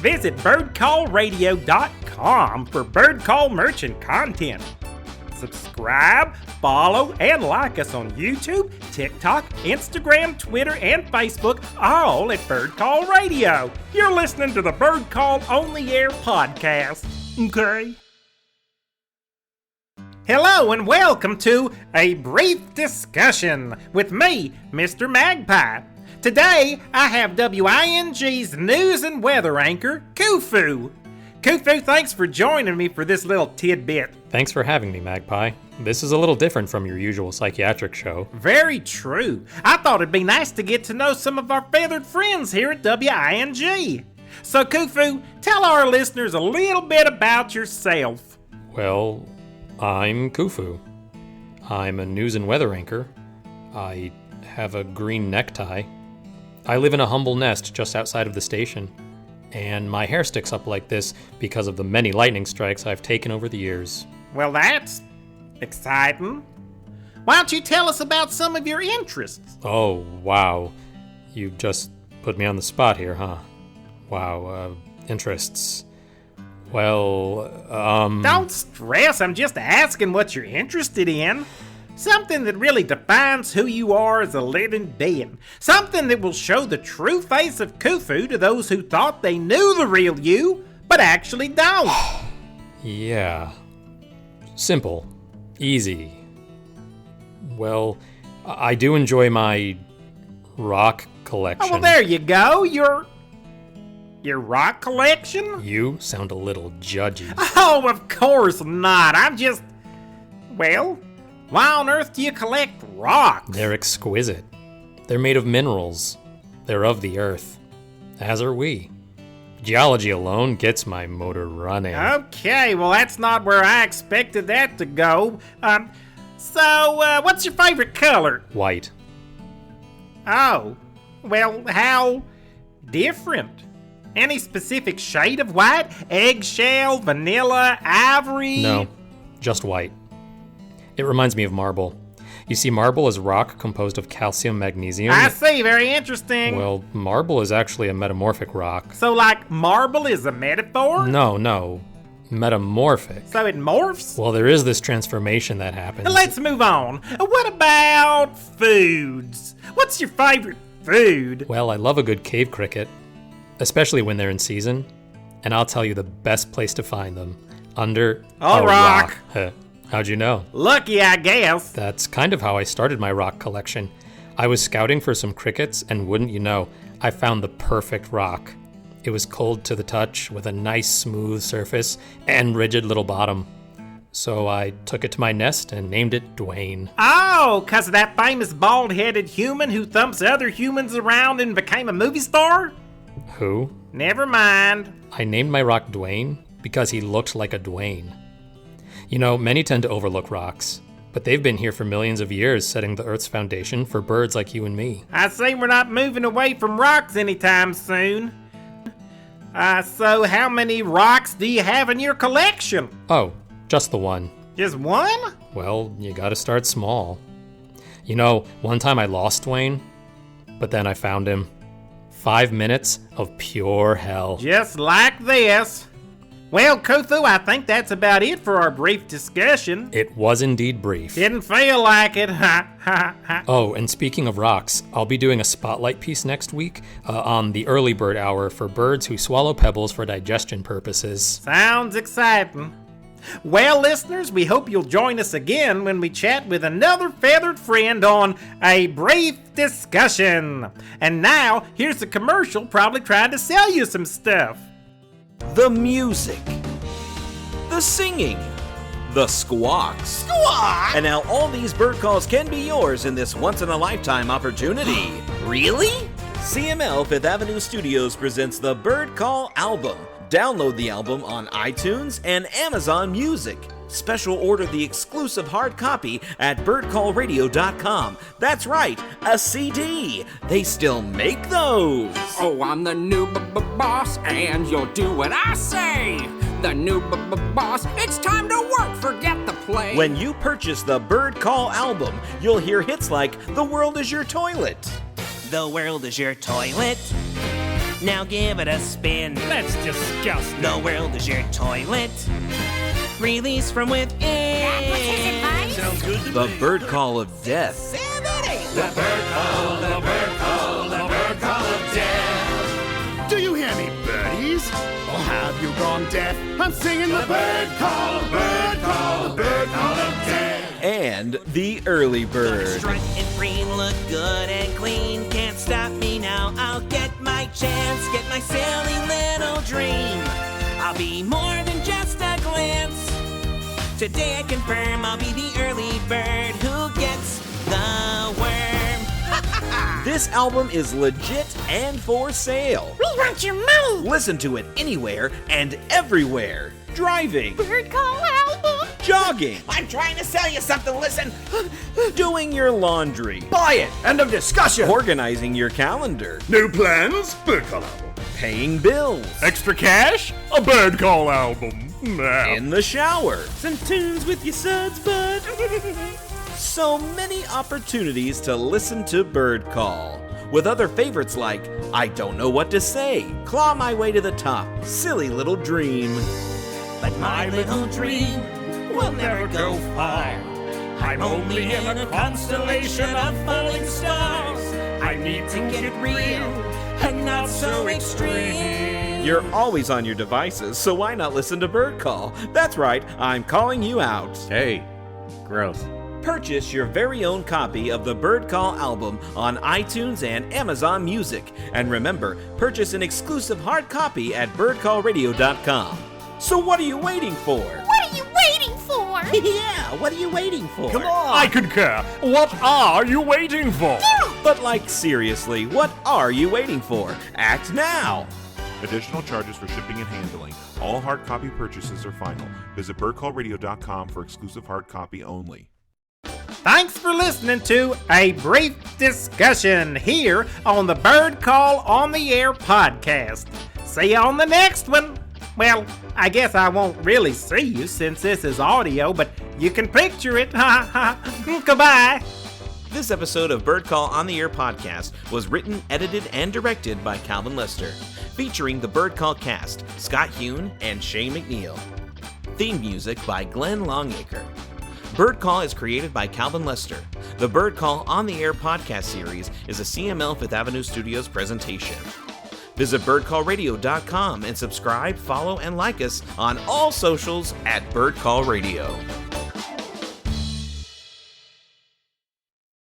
Visit birdcallradio.com for Bird Call merchant content. Subscribe, follow, and like us on YouTube, TikTok, Instagram, Twitter, and Facebook, all at Bird Call Radio. You're listening to the Bird Call On the Air podcast, okay? Hello and welcome to A Brief Discussion with me, Mr. Magpie. Today, I have W.I.N.G's news and weather anchor, Koo Foo. Koo Foo, thanks for joining me for this little tidbit. Thanks for having me, Magpie. This is a little different from your usual psychiatric show. Very true. I thought it'd be nice to get to know some of our feathered friends here at W.I.N.G. So, Koo Foo, tell our listeners a little bit about yourself. Well, I'm Koo Foo. I'm a news and weather anchor. I have a green necktie. I live in a humble nest just outside of the station. And my hair sticks up like this because of the many lightning strikes I've taken over the years. Well, that's exciting. Why don't you tell us about some of your interests? Oh, wow. You just put me on the spot here, huh? Wow, interests. Well, Don't stress, I'm just asking what you're interested in. Something that really defines who you are as a living being. Something that will show the true face of Koo Foo to those who thought they knew the real you, but actually don't. Yeah. Simple. Easy. Well, I do enjoy my rock collection. Oh, well, there you go. Your rock collection? You sound a little judgy. Oh, of course not. I'm just... Well, why on earth do you collect rocks? They're exquisite. They're made of minerals. They're of the earth. As are we. Geology alone gets my motor running. Okay, well, that's not where I expected that to go. So, what's your favorite color? White. Oh, well, how different? Any specific shade of white? Eggshell, vanilla, ivory? No, just white. It reminds me of marble. You see, marble is rock composed of calcium, magnesium. I see, very interesting. Well, marble is actually a metamorphic rock. So, like, marble is a metaphor? No. Metamorphic. So it morphs? Well, there is this transformation that happens. Let's move on. What about foods? What's your favorite food? Well, I love a good cave cricket, especially when they're in season. And I'll tell you the best place to find them. Under a rock. How'd you know? Lucky, I guess. That's kind of how I started my rock collection. I was scouting for some crickets, and wouldn't you know, I found the perfect rock. It was cold to the touch, with a nice smooth surface and rigid little bottom. So I took it to my nest and named it W.I.N.G. Oh, 'cause of that famous bald-headed human who thumps other humans around and became a movie star? Who? Never mind. I named my rock W.I.N.G. because he looked like a Dwayne. You know, many tend to overlook rocks, but they've been here for millions of years, setting the Earth's foundation for birds like you and me. I see we're not moving away from rocks anytime soon. So how many rocks do you have in your collection? Oh, just the one. Just one? Well, you gotta start small. You know, one time I lost Dwayne, but then I found him. 5 minutes of pure hell. Just like this. Well, Koo Foo, I think that's about it for our brief discussion. It was indeed brief. Didn't feel like it. Ha, ha, ha. Oh, and speaking of rocks, I'll be doing a spotlight piece next week on the early bird hour for birds who swallow pebbles for digestion purposes. Sounds exciting. Well, listeners, we hope you'll join us again when we chat with another feathered friend on A Brief Discussion. And now, here's a commercial probably trying to sell you some stuff. The music, the singing, the squawks. Squawk! And now all these bird calls can be yours in this once-in-a-lifetime opportunity. Really? CML Fifth Avenue Studios presents the Bird Call album. Download the album on iTunes and Amazon Music. Special order the exclusive hard copy at birdcallradio.com. That's right, a CD. They still make those. Oh, I'm the new boss, and you'll do what I say. The new boss, it's time to work, forget the play. When you purchase the Bird Call album, you'll hear hits like The World Is Your Toilet. The world is your toilet. Now give it a spin. That's disgusting. The world is your toilet. Release from within. That was his advice? Sounds good to The me. bird call of death. The bird call, the bird call, the bird call of death. Do you hear me, birdies? Or have you gone deaf? I'm singing the bird call, bird call, the bird call of death. And the early bird. Strut and free, look good and clean. Can't stop me now, I'll get my chance. Get my silly little dream. I'll be more than just a glance. Today I confirm I'll be the early bird who gets the worm. This album is legit and for sale. We want your money. Listen to it anywhere and everywhere. Driving, Bird call album. jogging, I'm trying to sell you something, listen. doing your laundry, Buy it. End of discussion. organizing your calendar, New plans? Bird call album. paying bills, Extra cash? A bird call album. in the shower. Some tunes with your suds, bud. So many opportunities to listen to Bird Call, with other favorites like I Don't Know What to Say, Claw My Way to the Top, Silly Little Dream. But my little dream will never go far. I'm only in a constellation of falling stars. I need to get real and not so extreme. You're always on your devices, so why not listen to Bird Call? That's right, I'm calling you out. Hey, gross. Purchase your very own copy of the Bird Call album on iTunes and Amazon Music. And remember, purchase an exclusive hard copy at birdcallradio.com. So what are you waiting for? What are you waiting for? Yeah, what are you waiting for? Come on. I concur. What are you waiting for? But like seriously, what are you waiting for? Act now! Additional charges for shipping and handling. All hard copy purchases are final. Visit birdcallradio.com for exclusive hard copy only. Thanks for listening to A Brief Discussion here on the Bird Call on the Air podcast. See you on the next one. Well, I guess I won't really see you since this is audio, but you can picture it. Ha ha. Goodbye. This episode of Bird Call on the Air podcast was written, edited, and directed by Calvin Lester, featuring the Bird Call cast, Scott Hune and Shay McNeil. Theme music by Glenn Longacre. Bird Call is created by Calvin Lester. The Bird Call on the Air podcast series is a CML Fifth Avenue Studios presentation. Visit birdcallradio.com and subscribe, follow, and like us on all socials at Bird Call Radio.